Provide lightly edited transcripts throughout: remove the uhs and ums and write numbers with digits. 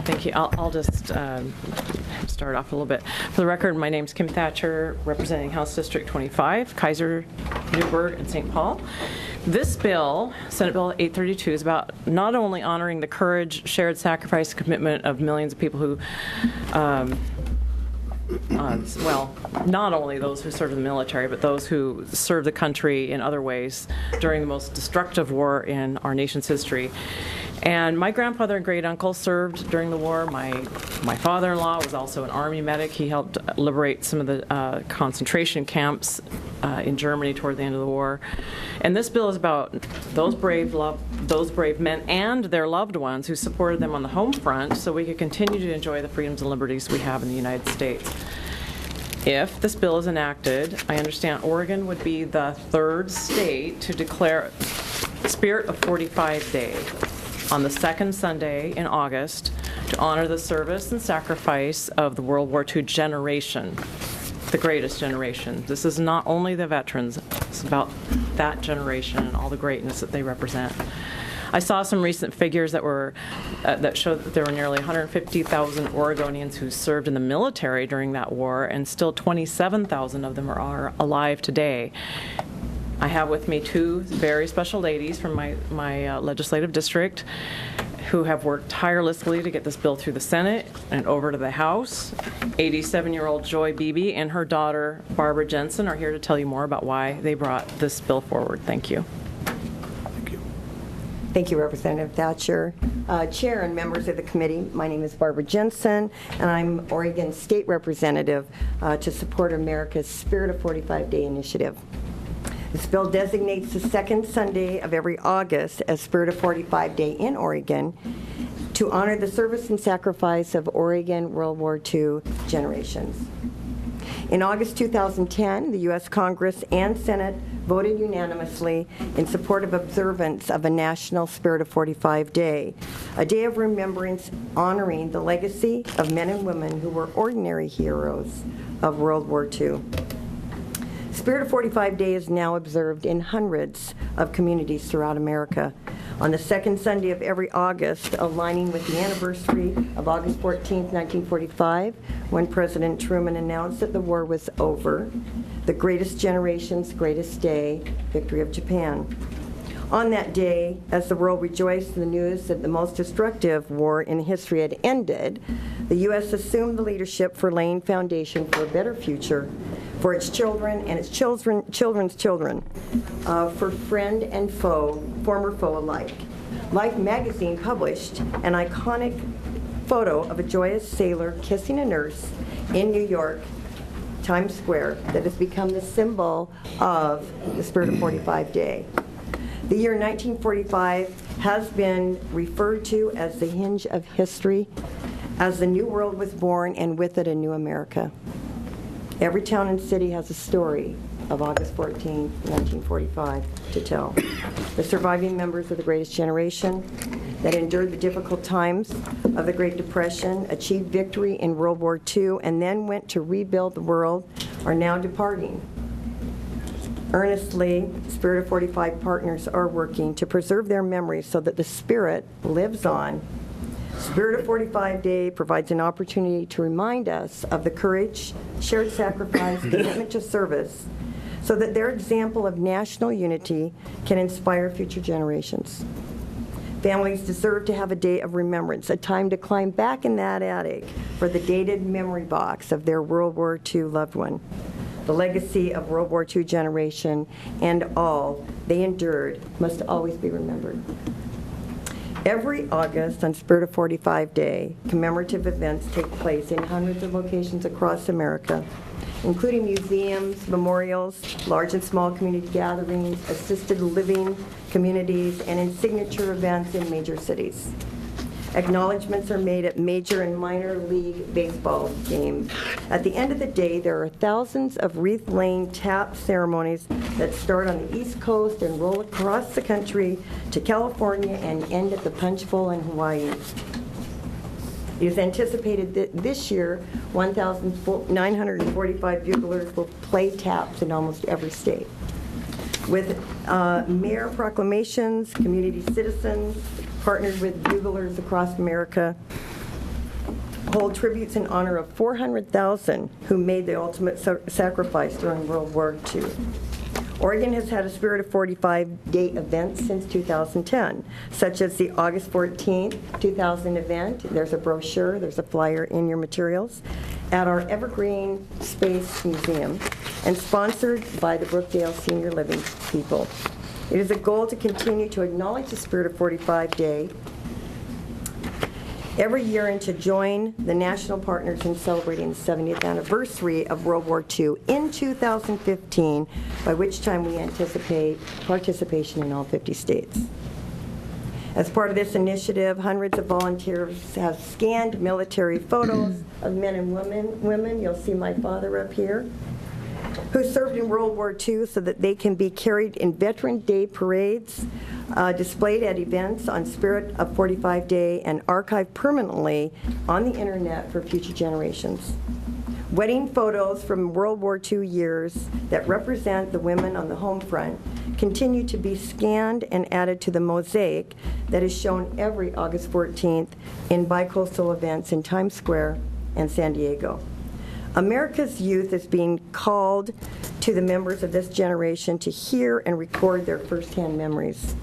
Thank you. I'll just start off a little bit. For the record, my name's Kim Thatcher, representing House District 25, Kaiser, Newburgh, and St. Paul. This bill, Senate Bill 832, is about not only honoring the courage, shared sacrifice, commitment of millions of people who, well, not only those who serve in the military, but those who serve the country in other ways during the most destructive war in our nation's history. And my grandfather and great uncle served during the war. My father-in-law was also an Army medic. He helped liberate some of the concentration camps in Germany toward the end of the war. And this bill is about those brave men and their loved ones who supported them on the home front so we could continue to enjoy the freedoms and liberties we have in the United States. If this bill is enacted, I understand Oregon would be the third state to declare Spirit of 45 Day on the second Sunday in August to honor the service and sacrifice of the World War II generation, the greatest generation. This is not only the veterans, it's about that generation and all the greatness that they represent. I saw some recent figures that were that showed that there were nearly 150,000 Oregonians who served in the military during that war, and still 27,000 of them are alive today. I have with me two very special ladies from my legislative district who have worked tirelessly to get this bill through the Senate and over to the House. 87-year-old Joy Beebe and her daughter Barbara Jensen are here to tell you more about why they brought this bill forward. Thank you. Thank you. Thank you, Representative Thatcher. Chair and members of the committee, my name is Barbara Jensen, and I'm Oregon State Representative to support America's Spirit of 45 Day initiative. This bill designates the second Sunday of every August as Spirit of 45 Day in Oregon to honor the service and sacrifice of Oregon World War II generations. In August 2010, the U.S. Congress and Senate voted unanimously in support of observance of a National Spirit of 45 Day, a day of remembrance honoring the legacy of men and women who were ordinary heroes of World War II. Spirit of 45 Day is now observed in hundreds of communities throughout America. On the second Sunday of every August, aligning with the anniversary of August 14, 1945, when President Truman announced that the war was over, the greatest generation's greatest day, victory of Japan. On that day, as the world rejoiced in the news that the most destructive war in history had ended, the U.S. assumed the leadership for laying foundation for a better future for its children and its children's children, for friend and foe, former foe alike. Life magazine published an iconic photo of a joyous sailor kissing a nurse in New York, Times Square, that has become the symbol of the Spirit of 45 Day. The year 1945 has been referred to as the hinge of history, as the new world was born, and with it a new America. Every town and city has a story of August 14, 1945 to tell. The surviving members of the greatest generation that endured the difficult times of the Great Depression, achieved victory in World War II, and then went to rebuild the world are now departing. Earnestly, Spirit of 45 partners are working to preserve their memories so that the spirit lives on. Spirit of 45 Day provides an opportunity to remind us of the courage, shared sacrifice, commitment to service, so that their example of national unity can inspire future generations. Families deserve to have a day of remembrance, a time to climb back in that attic for the dated memory box of their World War II loved one. The legacy of World War II generation and all they endured must always be remembered. Every August on Spirit of 45 Day, commemorative events take place in hundreds of locations across America, including museums, memorials, large and small community gatherings, assisted living communities, and in signature events in major cities. Acknowledgments are made at major and minor league baseball games. At the end of the day, there are thousands of wreath-laying tap ceremonies that start on the East Coast and roll across the country to California and end at the Punch Bowl in Hawaii. It is anticipated that this year, 1,945 buglers will play taps in almost every state. With mayor proclamations, community citizens, partnered with buglers across America, hold tributes in honor of 400,000 who made the ultimate sacrifice during World War II. Oregon has had a Spirit of 45 Day event since 2010, such as the August 14th, 2000 event. There's a brochure, there's a flyer in your materials, at our Evergreen Space Museum, and sponsored by the Brookdale Senior Living people. It is a goal to continue to acknowledge the Spirit of 45 Day every year and to join the national partners in celebrating the 70th anniversary of World War II in 2015, by which time we anticipate participation in all 50 states. As part of this initiative, hundreds of volunteers have scanned military photos of men and women. You'll see my father up here, who served in World War II, so that they can be carried in Veteran Day parades, displayed at events on Spirit of 45 Day, and archived permanently on the internet for future generations. Wedding photos from World War II years that represent the women on the home front continue to be scanned and added to the mosaic that is shown every August 14th in bicoastal events in Times Square and San Diego. America's youth is being called to the members of this generation to hear and record their firsthand memories.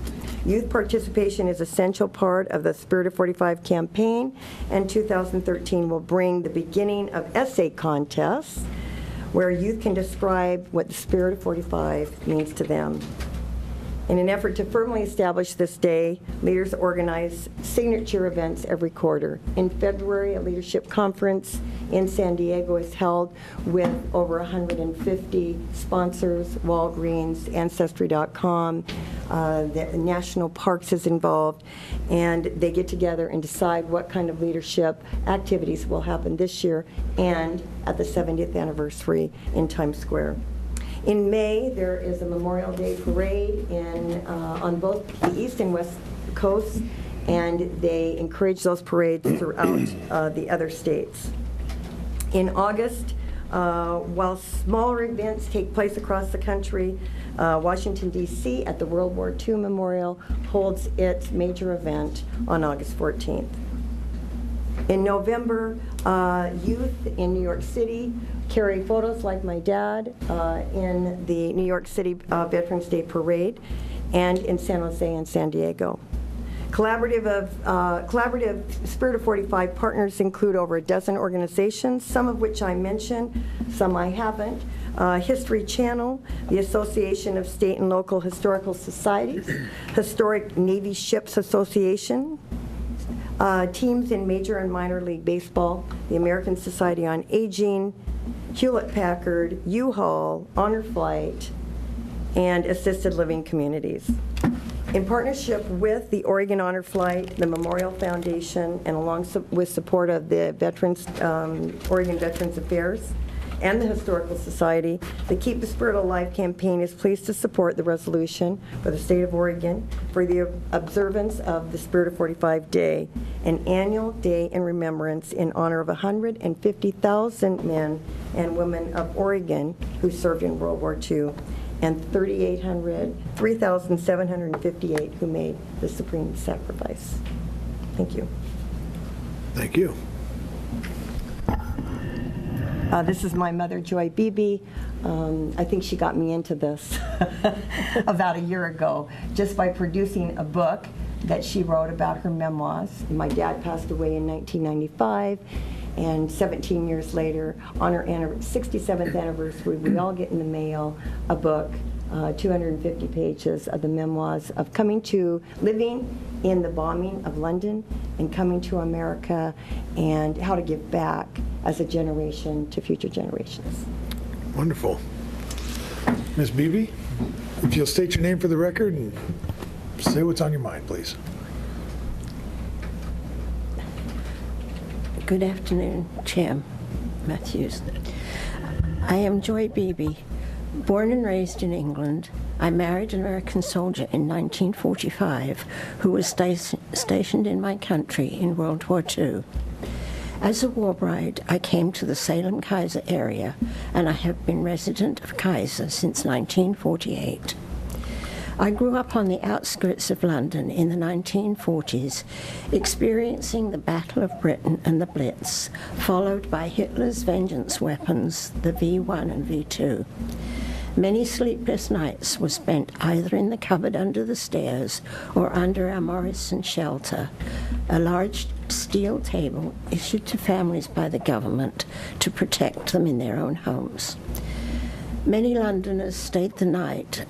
Youth participation is an essential part of the Spirit of 45 campaign, and 2013 will bring the beginning of essay contests where youth can describe what the Spirit of 45 means to them. In an effort to firmly establish this day, leaders organize signature events every quarter. In February, a leadership conference in San Diego is held with over 150 sponsors, Walgreens, Ancestry.com, the National Parks is involved, and they get together and decide what kind of leadership activities will happen this year and at the 70th anniversary in Times Square. In May, there is a Memorial Day parade on both the east and west coasts, and they encourage those parades throughout the other states. In August, while smaller events take place across the country, Washington, D.C. at the World War II Memorial holds its major event on August 14th. In November, youth in New York City carry photos like my dad in the New York City Veterans Day Parade, and in San Jose and San Diego. Collaborative Spirit of 45 partners include over a dozen organizations, some of which I mentioned, some I haven't. History Channel, the Association of State and Local Historical Societies, Historic Navy Ships Association, teams in Major and Minor League Baseball, the American Society on Aging, Hewlett-Packard, U-Haul, Honor Flight, and Assisted Living Communities. In partnership with the Oregon Honor Flight, the Memorial Foundation, and along with support of the Oregon Veterans Affairs and the Historical Society, the Keep the Spirit Alive campaign is pleased to support the resolution for the state of Oregon for the observance of the Spirit of 45 Day, an annual day in remembrance in honor of 150,000 men and women of Oregon who served in World War II, and 3,758 who made the supreme sacrifice. Thank you. Thank you. This is my mother, Joy Beebe. I think she got me into this about a year ago, just by producing a book that she wrote about her memoirs. My dad passed away in 1995, and 17 years later, on her 67th anniversary, we all get in the mail a book, 250 pages of the memoirs of living in the bombing of London and coming to America, and how to give back as a generation to future generations. Wonderful. Ms. Beebe, if you'll state your name for the record and say what's on your mind, please. Good afternoon, Chair Matthews. I am Joy Beebe. Born and raised in England, I married an American soldier in 1945 who was stationed in my country in World War II. As a war bride, I came to the Salem-Kaiser area, and I have been resident of Kaiser since 1948. I grew up on the outskirts of London in the 1940s, experiencing the Battle of Britain and the Blitz, followed by Hitler's vengeance weapons, the V1 and V2. Many sleepless nights were spent either in the cupboard under the stairs or under our Morrison shelter, a large steel table issued to families by the government to protect them in their own homes. Many Londoners stayed night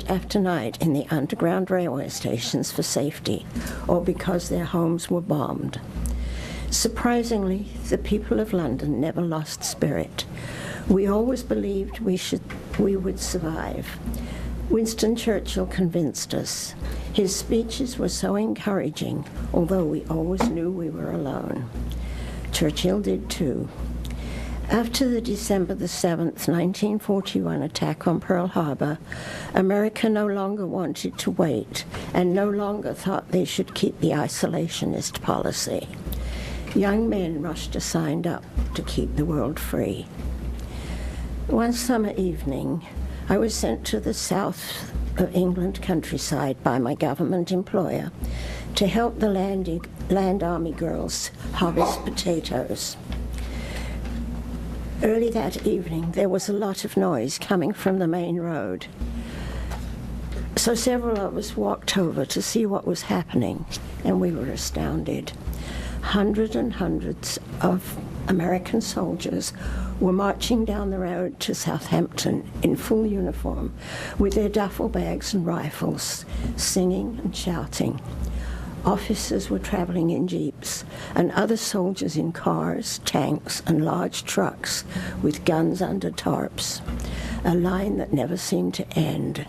after night in the underground railway stations for safety or because their homes were bombed. Surprisingly, the people of London never lost spirit. We always believed we would survive. Winston Churchill convinced us. His speeches were so encouraging, although we always knew we were alone. Churchill did too. After the December the 7th, 1941 attack on Pearl Harbor, America no longer wanted to wait and no longer thought they should keep the isolationist policy. Young men rushed to sign up to keep the world free. One summer evening, I was sent to the south of England countryside by my government employer to help the Land Army girls harvest potatoes. Early that evening, there was a lot of noise coming from the main road. So several of us walked over to see what was happening, and we were astounded. Hundreds and hundreds of American soldiers were marching down the road to Southampton in full uniform with their duffel bags and rifles, singing and shouting. Officers were traveling in jeeps and other soldiers in cars, tanks, and large trucks with guns under tarps, a line that never seemed to end.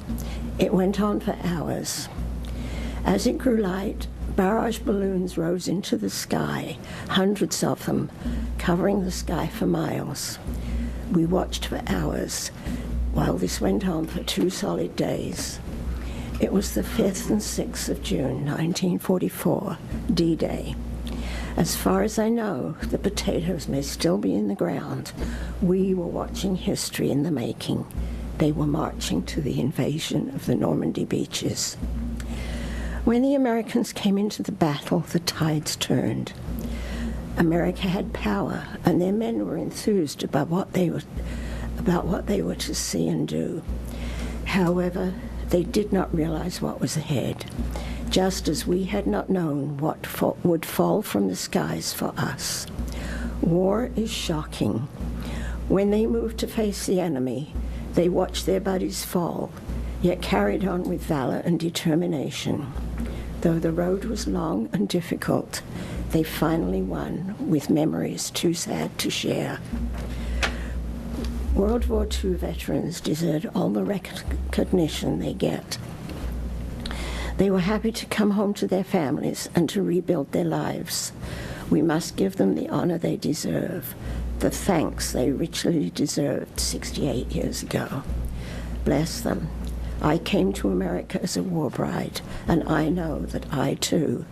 It went on for hours. As it grew light, barrage balloons rose into the sky, hundreds of them, covering the sky for miles. We watched for hours while this went on for 2 solid days. It was the 5th and 6th of June, 1944, D-Day. As far as I know, the potatoes may still be in the ground. We were watching history in the making. They were marching to the invasion of the Normandy beaches. When the Americans came into the battle, the tides turned. America had power, and their men were enthused about what they were to see and do. However, they did not realize what was ahead, just as we had not known what would fall from the skies for us. War is shocking. When they moved to face the enemy, they watched their buddies fall, yet carried on with valor and determination. Though the road was long and difficult, they finally won with memories too sad to share. World War II veterans deserve all the recognition they get. They were happy to come home to their families and to rebuild their lives. We must give them the honor they deserve, the thanks they richly deserved 68 years ago. Bless them. I came to America as a war bride, and I know that I, too,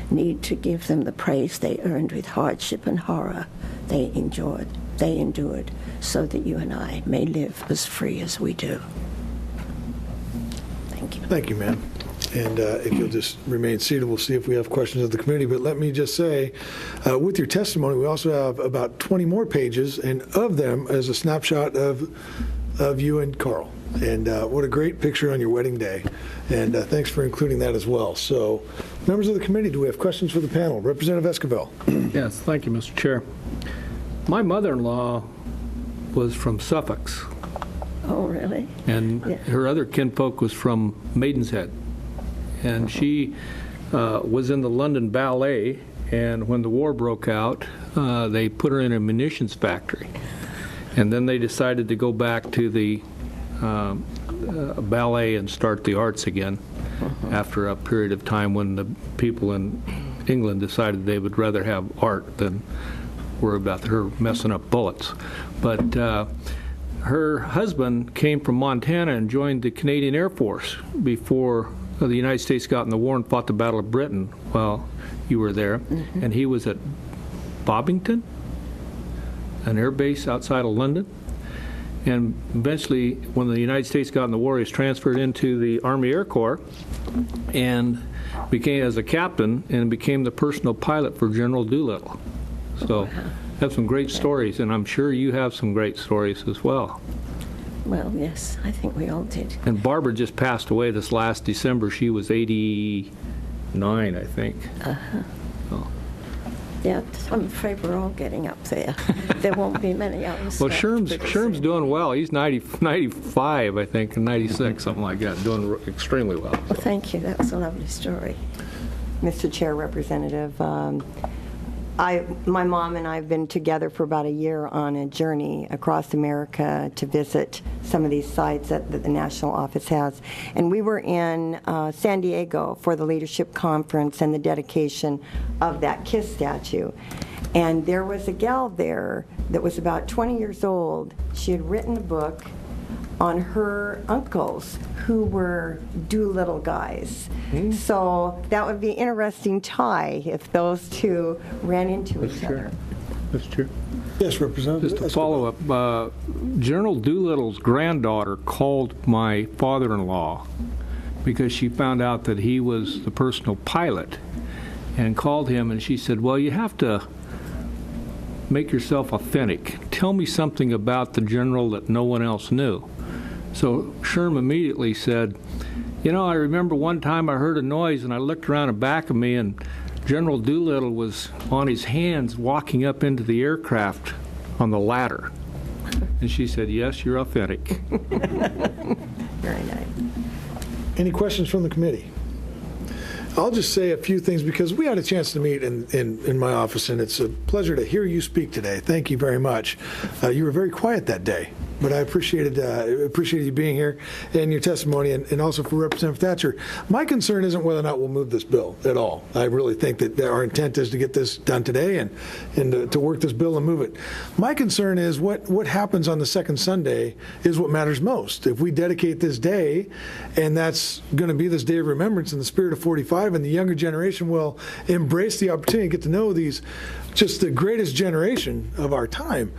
need to give them the praise they earned with hardship and horror they endured, so that you and I may live as free as we do. Thank you. Thank you, ma'am. And if you'll just remain seated, we'll see if we have questions of the committee. But let me just say, with your testimony, we also have about 20 more pages, and of them is a snapshot of you and Carl. And what a great picture on your wedding day. And thanks for including that as well. So, members of the committee, do we have questions for the panel? Representative Esquivel. Yes, thank you, Mr. Chair. My mother-in-law was from Suffolk, Oh, really? and her other kinfolk was from Maidenhead. And she was in the London Ballet, and when the war broke out, they put her in a munitions factory. And then they decided to go back to the ballet and start the arts again after a period of time when the people in England decided they would rather have art than worry about her messing up bullets. But her husband came from Montana and joined the Canadian Air Force before the United States got in the war and fought the Battle of Britain while you were there. And he was at Bobington, an air base outside of London. And eventually, when the United States got in the war, he was transferred into the Army Air Corps and became as a captain and became the personal pilot for General Doolittle. So have some great stories, and I'm sure you have some great stories as well. Well, yes, I think we all did. And Barbara just passed away this last December. She was 89, I think. Yeah, I'm afraid we're all getting up there. There won't be many others. Well, left Sherm's pretty soon. doing well. He's 95, I think, and 96, something like that, doing extremely well. Well, thank you. That was a lovely story. Mr. Chair, Representative, my mom and I have been together for about a year on a journey across America to visit some of these sites that the national office has. And we were in San Diego for the leadership conference and the dedication of that KISS statue. And there was a gal there that was about 20 years old. She had written a book on her uncles who were Doolittle guys. So that would be an interesting tie if those two ran into each other. That's true. Yes, Representative. Just to follow up, General Doolittle's granddaughter called my father-in-law because she found out that he was the personal pilot and called him, and she said, well, you have to make yourself authentic. Tell me something about the general that no one else knew. So Sherm immediately said, you know, I remember one time I heard a noise and I looked around the back of me and General Doolittle was on his hands walking up into the aircraft on the ladder. And she said, yes, you're authentic. Very nice. Any questions from the committee? I'll just say a few things because we had a chance to meet in my office, and it's a pleasure to hear you speak today. Thank you very much. You were very quiet that day, but I appreciated you being here and your testimony, and also for Representative Thatcher. My concern isn't whether or not we'll move this bill at all. I really think that our intent is to get this done today and to work this bill and move it. My concern is what happens on the second Sunday is what matters most. If we dedicate this day, and that's going to be this day of remembrance in the spirit of 45, and the younger generation will embrace the opportunity to get to know these, just the greatest generation of our time,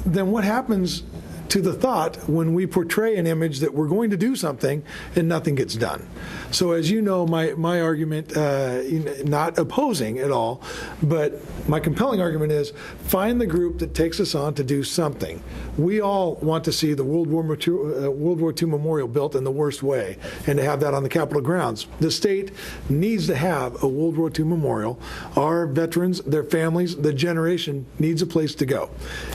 then what happens to the thought when we portray an image that we're going to do something and nothing gets done? So as you know, my argument, not opposing at all, but my compelling argument is find the group that takes us on to do something. We all want to see the World War II memorial built in the worst way and to have that on the Capitol grounds. The state needs to have a World War II memorial. Our veterans, their families, the generation needs a place to go.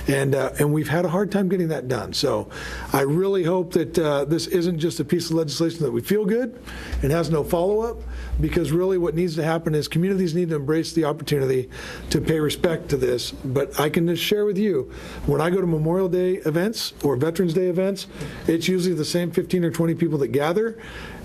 And we've had a hard time getting that done. So I really hope that this isn't just a piece of legislation that we feel good and has no follow-up, because really what needs to happen is communities need to embrace the opportunity to pay respect to this. But I can just share with you, when I go to Memorial Day events or Veterans Day events, it's usually the same 15 or 20 people that gather,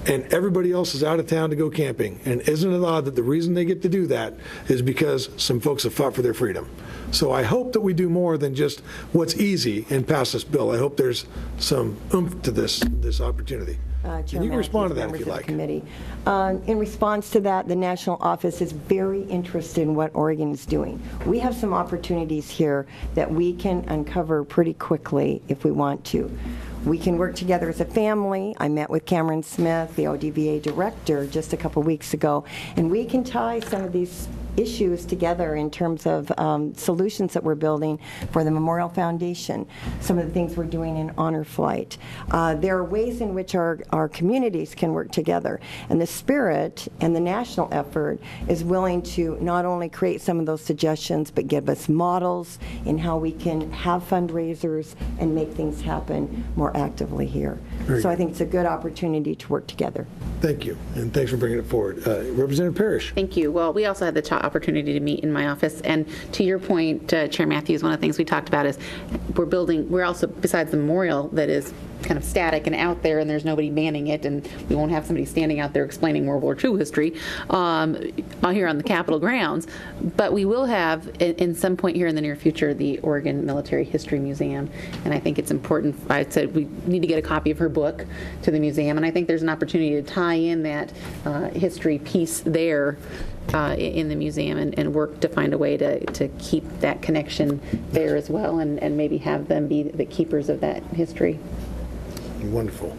and everybody else is out of town to go camping. And isn't it odd that the reason they get to do that is because some folks have fought for their freedom? So I hope that we do more than just what's easy and pass this bill. I hope there's some oomph to this opportunity. And you can respond to that if you like. Committee. In response to that, the national office is very interested in what Oregon is doing. We have some opportunities here that we can uncover pretty quickly if we want to. We can work together as a family. I met with Cameron Smith, the ODVA director, just a couple weeks ago, and we can tie some of these issues together in terms of solutions that we're building for the Memorial Foundation, some of the things we're doing in Honor Flight. There are ways in which our communities can work together, and the spirit and the national effort is willing to not only create some of those suggestions, but give us models in how we can have fundraisers and make things happen more actively here. Very So I good. think it's a good opportunity to work together. Thank you, and thanks for bringing it forward. Representative Parrish. Thank you. Well, we also had the opportunity to meet in my office, and to your point, Chair Matthews, one of the things we talked about is we're also, besides the memorial that is kind of static and out there and there's nobody manning it, and we won't have somebody standing out there explaining World War II history here on the Capitol grounds, but we will have, in some point here in the near future, the Oregon Military History Museum, and I think it's important. I said we need to get a copy of her book to the museum, and I think there's an opportunity to tie in that history piece there in the museum and work to find a way to keep that connection there as well, and maybe have them be the keepers of that history. Wonderful.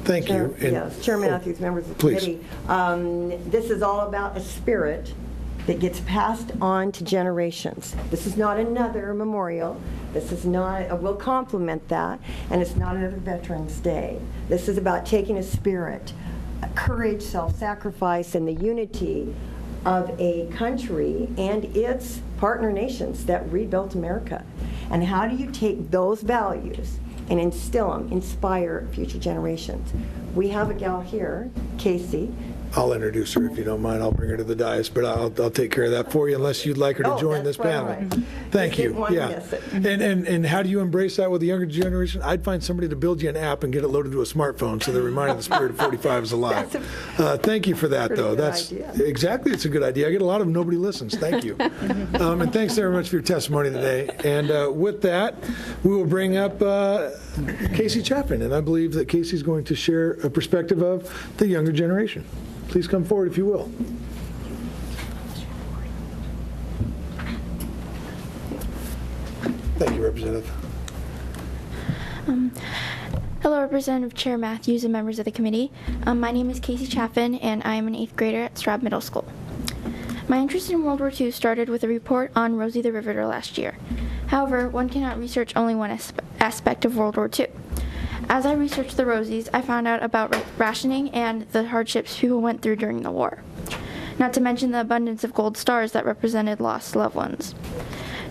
Thank you. And- Yes, Chair Matthews, members of the Please. committee. This is all about a spirit that gets passed on to generations. This is not another memorial. This is not, we'll complement that, and it's not another Veterans Day. This is about taking a spirit, courage, self-sacrifice, and the unity of a country and its partner nations that rebuilt America. And how do you take those values and instill them, inspire future generations? We have a gal here, Casey. I'll introduce her if you don't mind. I'll bring her to the dais, but I'll take care of that for you unless you'd like her to Oh, join this that's panel. right. Thank Just you. didn't want to Yeah. miss it. And how do you embrace that with the younger generation? I'd find somebody to build you an app and get it loaded to a smartphone so they're reminded the spirit of 45 is alive. Thank you for that, pretty though. good That's idea. exactly. It's a good idea. I get a lot of them. Nobody listens. Thank you. And thanks very much for your testimony today. And with that, we will bring up Casey Chaffin, and I believe that Casey's going to share a perspective of the younger generation. Please come forward if you will. Thank you, Representative. Hello, Representative Chair Matthews and members of the committee. My name is Casey Chaffin, and I am an 8th grader at Straub Middle School. My interest in World War II started with a report on Rosie the Riveter last year. However, one cannot research only one aspect of World War II. As I researched the Rosies, I found out about rationing and the hardships people went through during the war. Not to mention the abundance of gold stars that represented lost loved ones.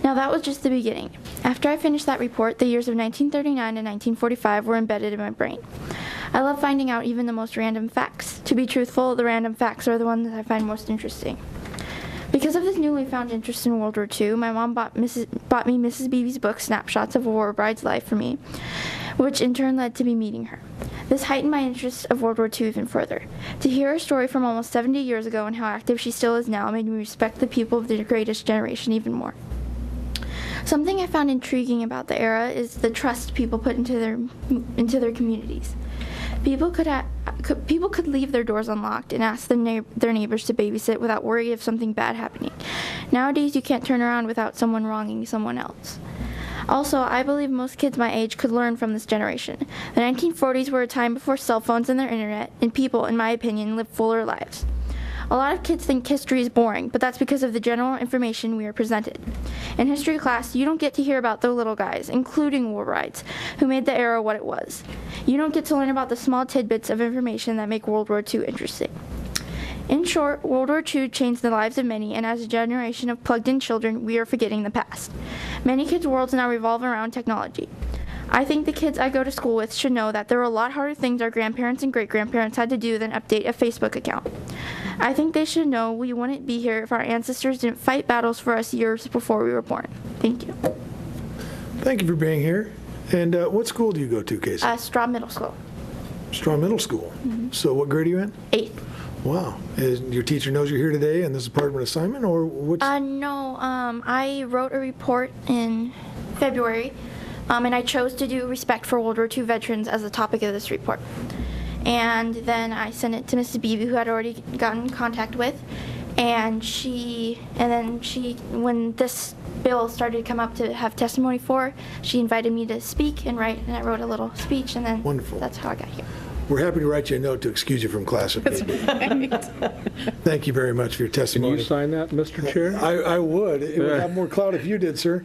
Now that was just the beginning. After I finished that report, the years of 1939 and 1945 were embedded in my brain. I love finding out even the most random facts. To be truthful, the random facts are the ones that I find most interesting. Because of this newly found interest in World War II, my mom bought me Mrs. Beebe's book, Snapshots of a War Bride's Life, for me, which in turn led to me meeting her. This heightened my interest of World War II even further. To hear her story from almost 70 years ago and how active she still is now made me respect the people of the greatest generation even more. Something I found intriguing about the era is the trust people put into their communities. People could leave their doors unlocked and ask their neighbors to babysit without worry of something bad happening. Nowadays, you can't turn around without someone wronging someone else. Also, I believe most kids my age could learn from this generation. The 1940s were a time before cell phones and the internet, and people, in my opinion, lived fuller lives. A lot of kids think history is boring, but that's because of the general information we are presented. In history class, you don't get to hear about the little guys, including war brides, who made the era what it was. You don't get to learn about the small tidbits of information that make World War II interesting. In short, World War II changed the lives of many, and as a generation of plugged-in children, we are forgetting the past. Many kids' worlds now revolve around technology. I think the kids I go to school with should know that there are a lot harder things our grandparents and great-grandparents had to do than update a Facebook account. I think they should know we wouldn't be here if our ancestors didn't fight battles for us years before we were born. Thank you. Thank you for being here. And what school do you go to, Casey? Straub Middle School. Straub Middle School. So what grade are you in? 8th. Wow. Your teacher knows you're here today and this is part of an assignment, or what's... No, I wrote a report in February, and I chose to do respect for World War II veterans as the topic of this report. And then I sent it to Mrs. Beebe, who I'd already gotten in contact with, and then when this bill started to come up to have testimony for, she invited me to speak and write, and I wrote a little speech, and then Wonderful. That's how I got here. We're happy to write you a note to excuse you from class if need be. Thank you very much for your Can testimony. you sign that, Mr. Chair? I would. It would have more clout if you did, sir.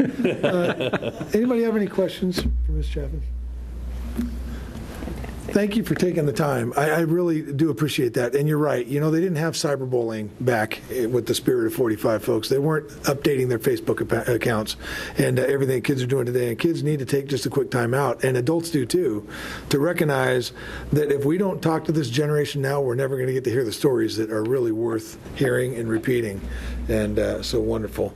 Anybody have any questions for Ms. Chaffin? Thank you for taking the time. I really do appreciate that. And you're right. You know, they didn't have cyberbullying back with the Spirit of 45 folks. They weren't updating their Facebook accounts and everything kids are doing today. And kids need to take just a quick time out, and adults do too, to recognize that if we don't talk to this generation now, we're never going to get to hear the stories that are really worth hearing and repeating. And so wonderful.